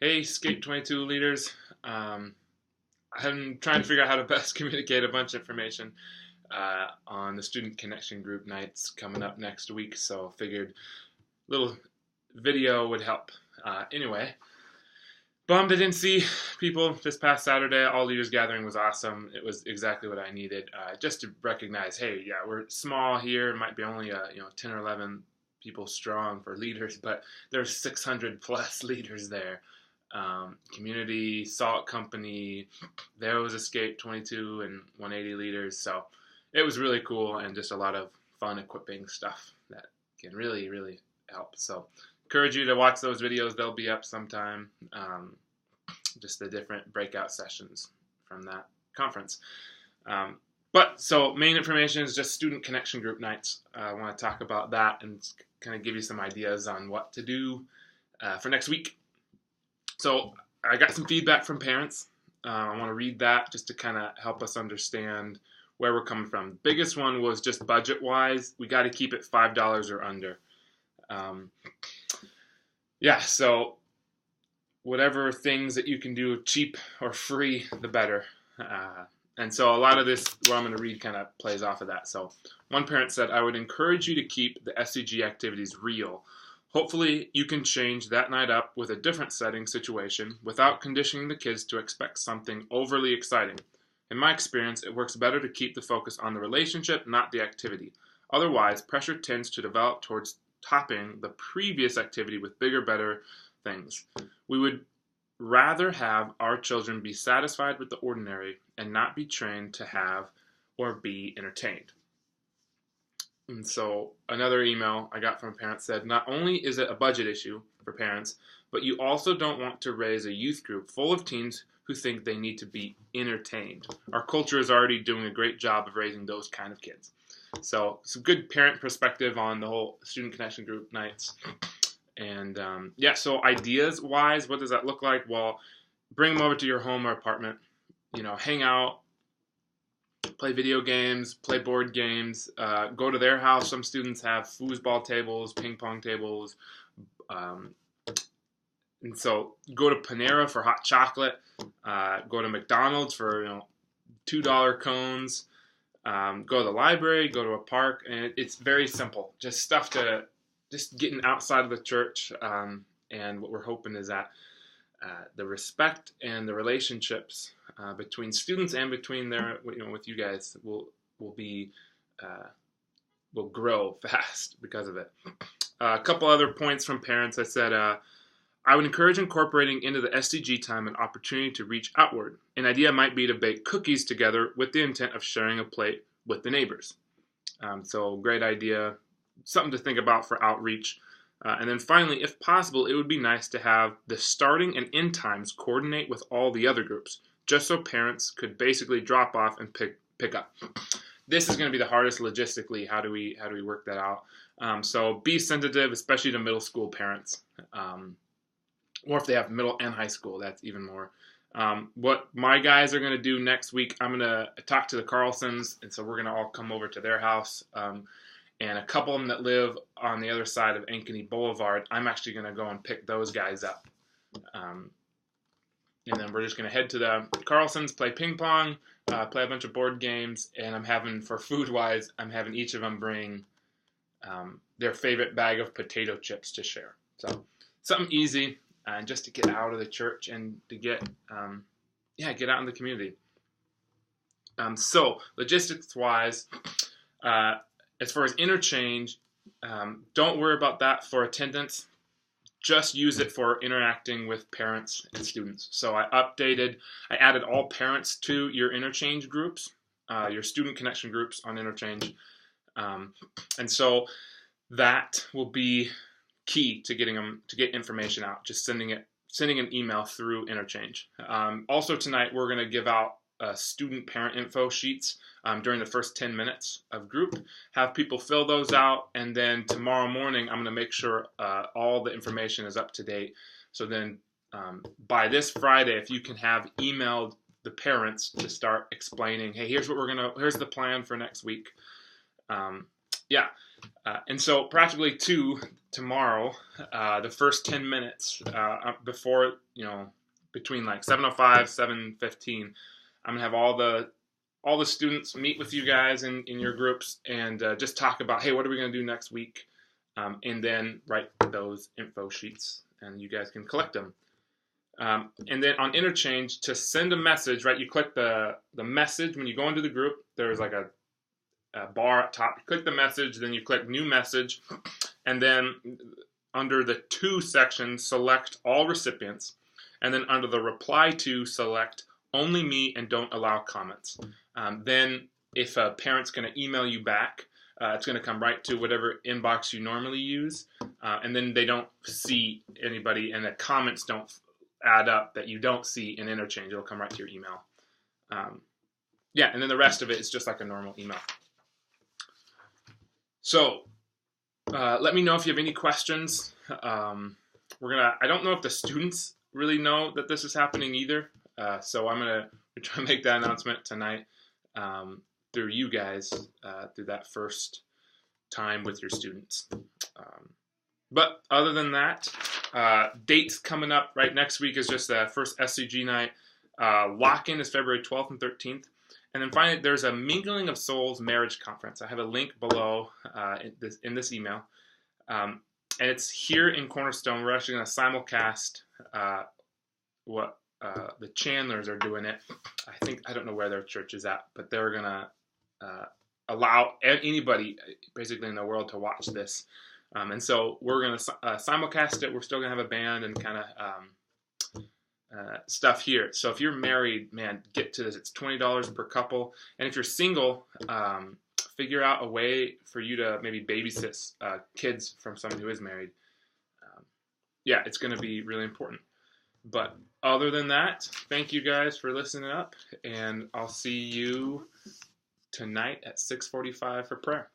Hey, Escape22 Leaders. I'm trying to figure out how to best communicate a bunch of information on the Student Connection Group Nights coming up next week, so figured a little video would help. Anyway, bummed I didn't see people this past Saturday. All Leaders Gathering was awesome. It was exactly what I needed, just to recognize, hey, yeah, we're small here. It might be only 10 or 11 people strong for leaders, but there's 600 plus leaders there. Community, Salt Company, there was Escape22 and 180 Leaders, so it was really cool and just a lot of fun equipping stuff that can really, really help. So encourage you to watch those videos. They'll be up sometime, just the different breakout sessions from that conference. So main information is just Student Connection Group Nights. I want to talk about that and kind of give you some ideas on what to do for next week. So I got some feedback from parents. I want to read that just to kind of help us understand where we're coming from. The biggest one was just budget-wise. We got to keep it $5 or under. So whatever things that you can do cheap or free, the better. And so a lot of this, what I'm going to read, kind of plays off of that. So one parent said, I would encourage you to keep the SCG activities real. Hopefully, you can change that night up with a different setting situation without conditioning the kids to expect something overly exciting. In my experience, it works better to keep the focus on the relationship, not the activity. Otherwise, pressure tends to develop towards topping the previous activity with bigger, better things. We would rather have our children be satisfied with the ordinary and not be trained to have or be entertained. And so another email I got from a parent said, not only is it a budget issue for parents, but you also don't want to raise a youth group full of teens who think they need to be entertained. Our culture is already doing a great job of raising those kind of kids. So some good parent perspective on the whole Student Connection Group Nights. And so ideas-wise, what does that look like? Well, bring them over to your home or apartment, hang out, play video games, play board games, go to their house. Some students have foosball tables, ping pong tables. And so go to Panera for hot chocolate, go to McDonald's for $2 cones, go to the library, go to a park, and it's very simple. Just stuff to just getting outside of the church. And what we're hoping is that the respect and the relationships between students and between with you guys will grow fast because of it. A couple other points from parents. I said I would encourage incorporating into the SCG time an opportunity to reach outward. An idea might be to bake cookies together with the intent of sharing a plate with the neighbors. So great idea, something to think about for outreach. And then finally, if possible, it would be nice to have the starting and end times coordinate with all the other groups, just so parents could basically drop off and pick up. This is going to be the hardest logistically. How do we work that out? So be sensitive, especially to middle school parents, or if they have middle and high school, that's even more. What my guys are going to do next week, I'm going to talk to the Carlsons, and so we're going to all come over to their house. And a couple of them that live on the other side of Ankeny Boulevard, I'm actually going to go and pick those guys up. And then we're just going to head to the Carlsons, play ping pong, play a bunch of board games, and I'm having each of them bring their favorite bag of potato chips to share. So something easy, and just to get out of the church and to get out in the community. So logistics-wise, as far as Interchange, don't worry about that for attendance. Just use it for interacting with parents and students. So I added all parents to your Interchange groups, your Student Connection groups on Interchange. And so that will be key to getting them to get information out, just sending an email through Interchange. Also tonight, we're going to give out student parent info sheets during the first 10 minutes of group. Have people fill those out, and then tomorrow morning I'm going to make sure all the information is up to date. So then by this Friday, if you can have emailed the parents to start explaining, hey, here's the plan for next week. yeah. And so practically tomorrow, the first 10 minutes before, between like 7:05, 7:15, I'm gonna have all the students meet with you guys in your groups and just talk about, hey, what are we gonna do next week? And then write those info sheets, and you guys can collect them. And then on Interchange, to send a message, right? You click the message when you go into the group. There's like a bar at top. You click the message, then you click new message, and then under the to section, select all recipients, and then under the reply to, select only me and don't allow comments. Then if a parent's going to email you back, it's going to come right to whatever inbox you normally use, and then they don't see anybody, and the comments don't add up that you don't see in Interchange. It'll come right to your email. And then the rest of it is just like a normal email. So let me know if you have any questions. I don't know if the students really know that this is happening either. So I'm going to try to make that announcement tonight through you guys, through that first time with your students. But other than that, dates coming up, right? Next week is just the first SCG night. Lock-in is February 12th and 13th. And then finally, there's a Mingling of Souls marriage conference. I have a link below in this email. And it's here in Cornerstone. We're actually going to simulcast what the Chandlers are doing it. I don't know where their church is at, but they're going to allow anybody basically in the world to watch this. And so we're going to simulcast it. We're still going to have a band and kind of stuff here. So if you're married, man, get to this. It's $20 per couple. And if you're single, figure out a way for you to maybe babysit kids from someone who is married. It's going to be really important. But other than that, thank you guys for listening up, and I'll see you tonight at 6:45 for prayer.